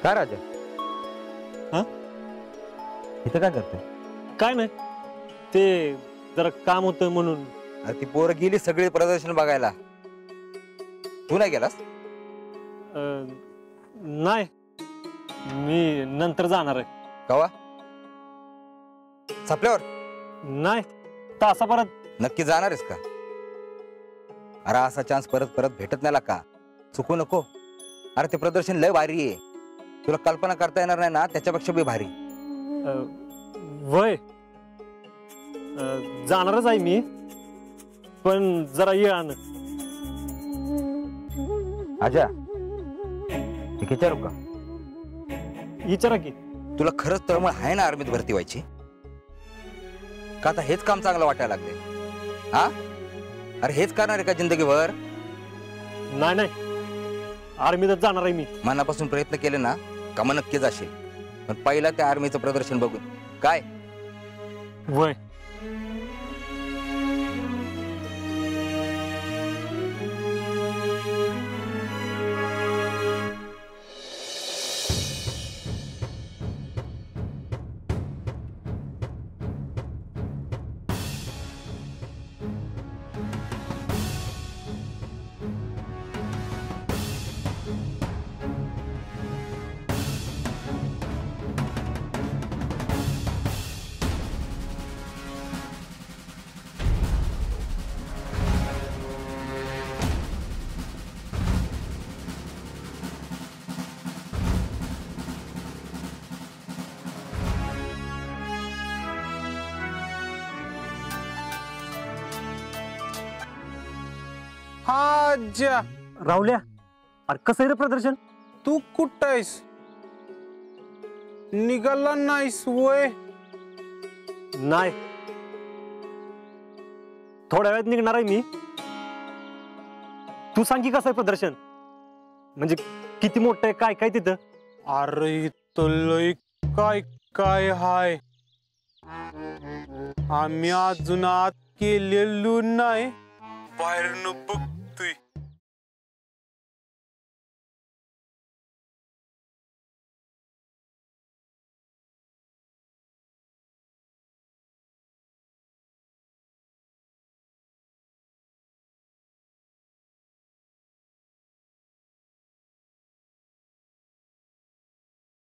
काय राजा? हा? इथं काय करतोय? काय नाही, ते जरा काम होतं म्हणून. ती पोरं गेली सगळी प्रदर्शन बघायला, तू नाही गेलास? नाही, मी नंतर जाणार आहे. कवा? संपल्यावर? नाही, तासाभरात. नक्की जाणार आहेस का? अरे असा चान्स परत परत भेटत नाही का, चुकू नको. अरे ते प्रदर्शन लय भारी आहे, तुला कल्पना करता येणार नाही ना, त्याच्यापेक्षा बी भारी. वय जाणारच आहे मी, पण जरा ये आण. आजा ठीक विचारू का? विचारा की. तुला खरंच तळमळ आहे ना आर्मीत भरती व्हायची? का आता हेच काम चांगलं वाटायला लागले? हा, अरे हेच करणार आहे का जिंदगीभर? नाही नाही, आर्मीतच जाणार आहे मी. मनापासून प्रयत्न केले ना का मग नक्की जाशील, पण पहिला त्या आर्मीचं प्रदर्शन बघून. काय वय हा जा राहुल्या, अरे कसं आहे रे प्रदर्शन? तू कुठं आहेस? निघाला नाहीस वय? नाही, थोड्या वेळात निघणार आहे मी. तू सांग की कसं आहे प्रदर्शन, म्हणजे किती मोठं आहे, काय काय तिथं? अरे इथं लय काय काय हाय, आम्ही अजून आत केलेलो नाही. बाहेरनं बघ